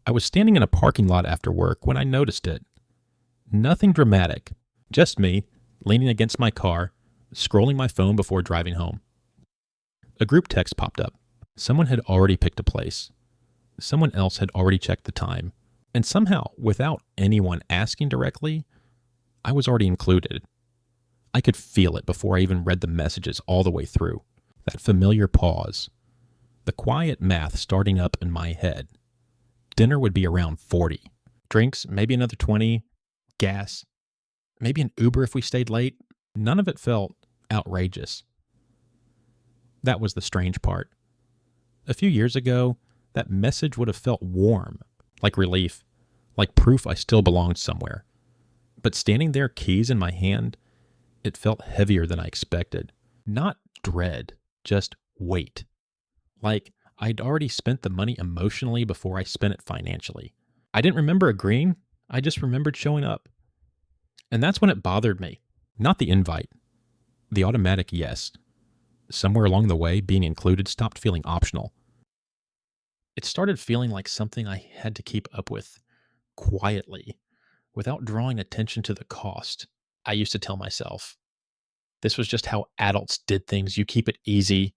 I was standing in a parking lot after work when I noticed it. Nothing dramatic, just me, leaning against my car, scrolling my phone before driving home. A group text popped up. Someone had already picked a place. Someone else had already checked the time. And somehow, without anyone asking directly, I was already included. I could feel it before I even read the messages all the way through. That familiar pause. The quiet math starting up in my head. Dinner would be around 40. Drinks, maybe another 20. Gas, maybe an Uber if we stayed late. None of it felt outrageous. That was the strange part. A few years ago, that message would have felt warm, like relief, like proof I still belonged somewhere. But standing there, keys in my hand, it felt heavier than I expected. Not dread, just weight. Like I'd already spent the money emotionally before I spent it financially. I didn't remember agreeing, I just remembered showing up. And that's when it bothered me. Not the invite, the automatic yes. Somewhere along the way, being included stopped feeling optional. It started feeling like something I had to keep up with, quietly, without drawing attention to the cost. I used to tell myself, this was just how adults did things. You keep it easy.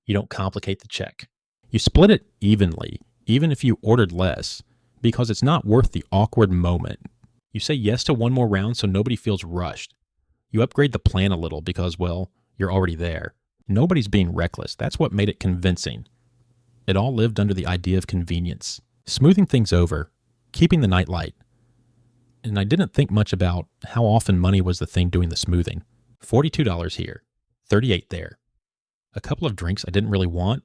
You don't complicate the check. You split it evenly, even if you ordered less, because it's not worth the awkward moment. You say yes to one more round so nobody feels rushed. You upgrade the plan a little because, well, you're already there. Nobody's being reckless. That's what made it convincing. It all lived under the idea of convenience, smoothing things over, keeping the night light. And I didn't think much about how often money was the thing doing the smoothing. $42 here, $38 there. A couple of drinks I didn't really want,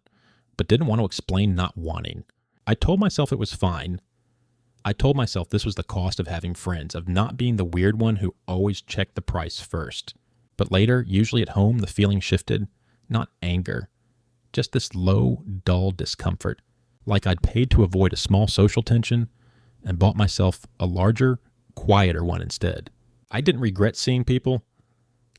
but didn't want to explain not wanting. I told myself it was fine. I told myself this was the cost of having friends, of not being the weird one who always checked the price first. But later, usually at home, the feeling shifted, not anger, just this low, dull discomfort, like I'd paid to avoid a small social tension and bought myself a larger, quieter one instead. I didn't regret seeing people.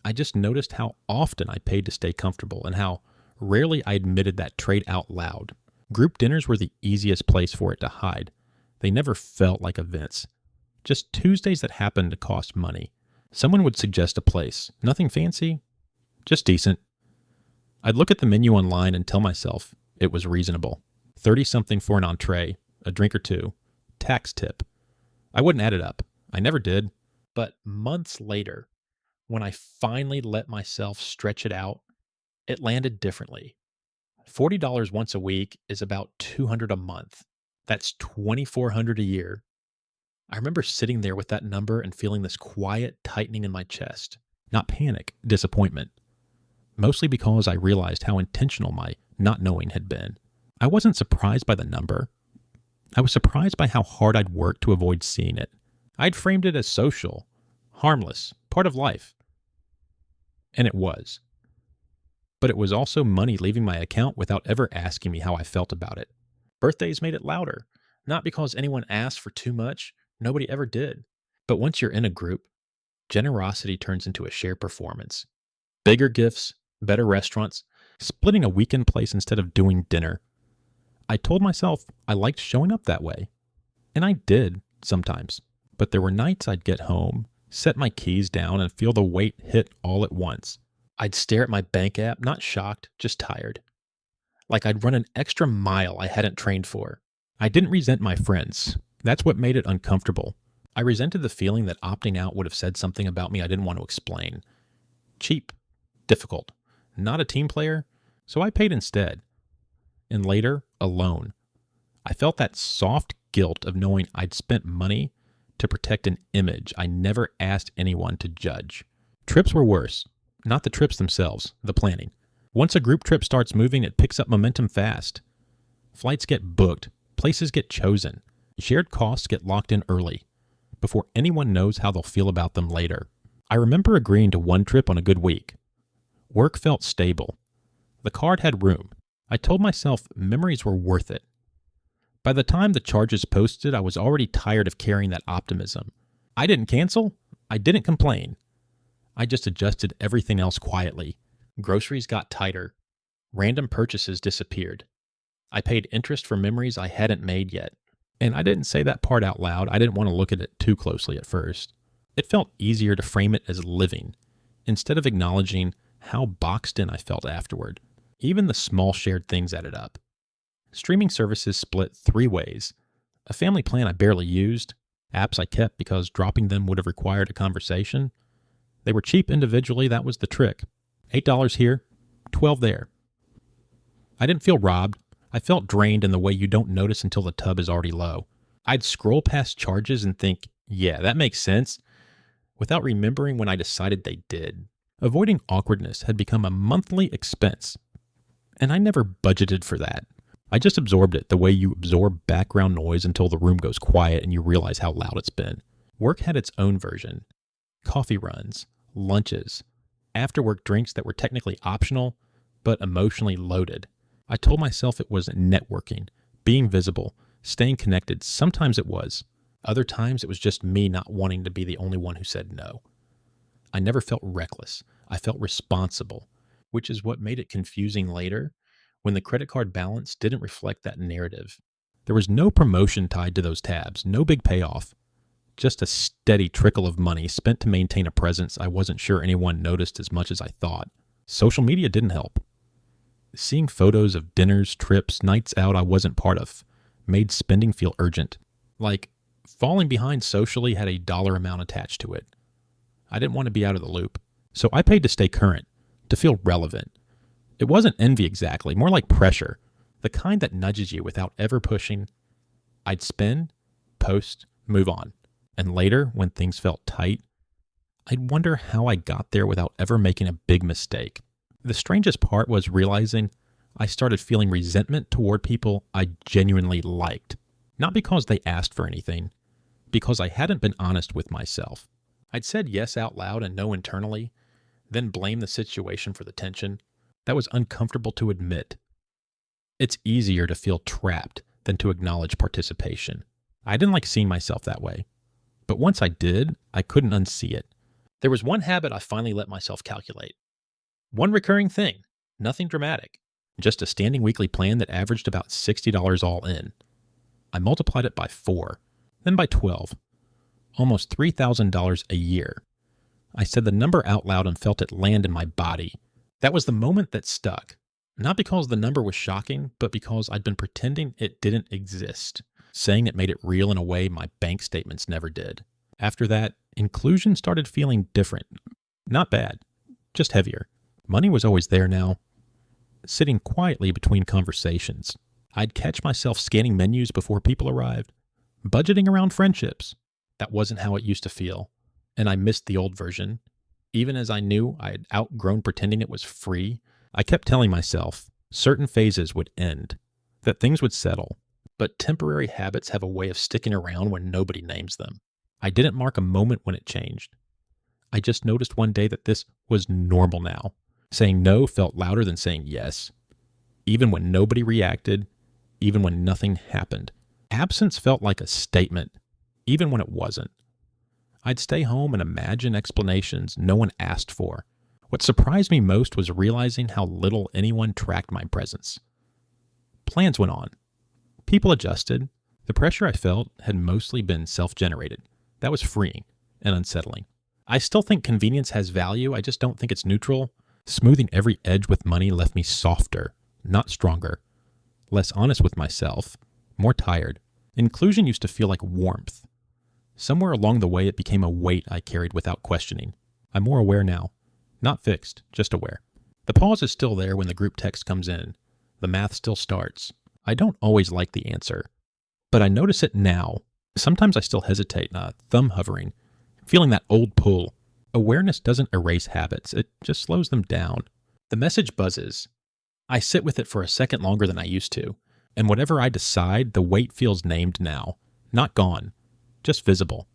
I just noticed how often I paid to stay comfortable and how rarely I admitted that trade out loud. Group dinners were the easiest place for it to hide. They never felt like events. Just Tuesdays that happened to cost money. Someone would suggest a place. Nothing fancy, just decent. I'd look at the menu online and tell myself it was reasonable. 30-something for an entree, a drink or two, tax tip. I wouldn't add it up. I never did. But months later, when I finally let myself stretch it out, it landed differently. $40 once a week is about $200 a month. That's $2,400 a year. I remember sitting there with that number and feeling this quiet tightening in my chest. Not panic, disappointment. Mostly because I realized how intentional my not knowing had been. I wasn't surprised by the number. I was surprised by how hard I'd worked to avoid seeing it. I'd framed it as social, harmless, part of life. And it was. But it was also money leaving my account without ever asking me how I felt about it. Birthdays made it louder. Not because anyone asked for too much. Nobody ever did. But once you're in a group, generosity turns into a shared performance. Bigger gifts, better restaurants, splitting a weekend place instead of doing dinner. I told myself I liked showing up that way. And I did, sometimes. But there were nights I'd get home, set my keys down, and feel the weight hit all at once. I'd stare at my bank app, not shocked, just tired. Like I'd run an extra mile I hadn't trained for. I didn't resent my friends. That's what made it uncomfortable. I resented the feeling that opting out would have said something about me I didn't want to explain. Cheap. Difficult. Not a team player, so I paid instead. And later, alone. I felt that soft guilt of knowing I'd spent money to protect an image I never asked anyone to judge. Trips were worse. Not the trips themselves, the planning. Once a group trip starts moving, it picks up momentum fast. Flights get booked, places get chosen, shared costs get locked in early, before anyone knows how they'll feel about them later. I remember agreeing to one trip on a good week. Work felt stable. The card had room. I told myself memories were worth it. By the time the charges posted, I was already tired of carrying that optimism. I didn't cancel. I didn't complain. I just adjusted everything else quietly. Groceries got tighter. Random purchases disappeared. I paid interest for memories I hadn't made yet. And I didn't say that part out loud. I didn't want to look at it too closely at first. It felt easier to frame it as living, instead of acknowledging how boxed in I felt afterward. Even the small shared things added up. Streaming services split 3 ways. A family plan I barely used, apps I kept because dropping them would have required a conversation. They were cheap individually, that was the trick. $8 here, $12 there. I didn't feel robbed. I felt drained in the way you don't notice until the tub is already low. I'd scroll past charges and think, yeah, that makes sense, without remembering when I decided they did. Avoiding awkwardness had become a monthly expense, and I never budgeted for that. I just absorbed it the way you absorb background noise until the room goes quiet and you realize how loud it's been. Work had its own version. Coffee runs, lunches, after-work drinks that were technically optional, but emotionally loaded. I told myself it was networking, being visible, staying connected. Sometimes it was. Other times it was just me not wanting to be the only one who said no. I never felt reckless. I felt responsible, which is what made it confusing later when the credit card balance didn't reflect that narrative. There was no promotion tied to those tabs, no big payoff, just a steady trickle of money spent to maintain a presence I wasn't sure anyone noticed as much as I thought. Social media didn't help. Seeing photos of dinners, trips, nights out I wasn't part of made spending feel urgent. Like falling behind socially had a dollar amount attached to it. I didn't want to be out of the loop, so I paid to stay current, to feel relevant. It wasn't envy exactly, more like pressure, the kind that nudges you without ever pushing. I'd spend, post, move on, and later, when things felt tight, I'd wonder how I got there without ever making a big mistake. The strangest part was realizing I started feeling resentment toward people I genuinely liked, not because they asked for anything, because I hadn't been honest with myself. I'd said yes out loud and no internally, then blamed the situation for the tension. That was uncomfortable to admit. It's easier to feel trapped than to acknowledge participation. I didn't like seeing myself that way. But once I did, I couldn't unsee it. There was one habit I finally let myself calculate. One recurring thing, nothing dramatic, just a standing weekly plan that averaged about $60 all in. I multiplied it by 4, then by 12, almost $3,000 a year. I said the number out loud and felt it land in my body. That was the moment that stuck. Not because the number was shocking, but because I'd been pretending it didn't exist, saying it made it real in a way my bank statements never did. After that, inclusion started feeling different. Not bad, just heavier. Money was always there now, sitting quietly between conversations. I'd catch myself scanning menus before people arrived, budgeting around friendships. That wasn't how it used to feel, and I missed the old version. Even as I knew I had outgrown pretending it was free, I kept telling myself certain phases would end, that things would settle, but temporary habits have a way of sticking around when nobody names them. I didn't mark a moment when it changed. I just noticed one day that this was normal now. Saying no felt louder than saying yes, even when nobody reacted, even when nothing happened. Absence felt like a statement, even when it wasn't. I'd stay home and imagine explanations no one asked for. What surprised me most was realizing how little anyone tracked my presence. Plans went on. People adjusted. The pressure I felt had mostly been self-generated. That was freeing and unsettling. I still think convenience has value, I just don't think it's neutral. Smoothing every edge with money left me softer, not stronger, less honest with myself, more tired. Inclusion used to feel like warmth. Somewhere along the way, it became a weight I carried without questioning. I'm more aware now. Not fixed, just aware. The pause is still there when the group text comes in. The math still starts. I don't always like the answer, but I notice it now. Sometimes I still hesitate, thumb hovering, feeling that old pull. Awareness doesn't erase habits, it just slows them down. The message buzzes. I sit with it for a second longer than I used to, and whatever I decide, the weight feels named now. Not gone, just visible.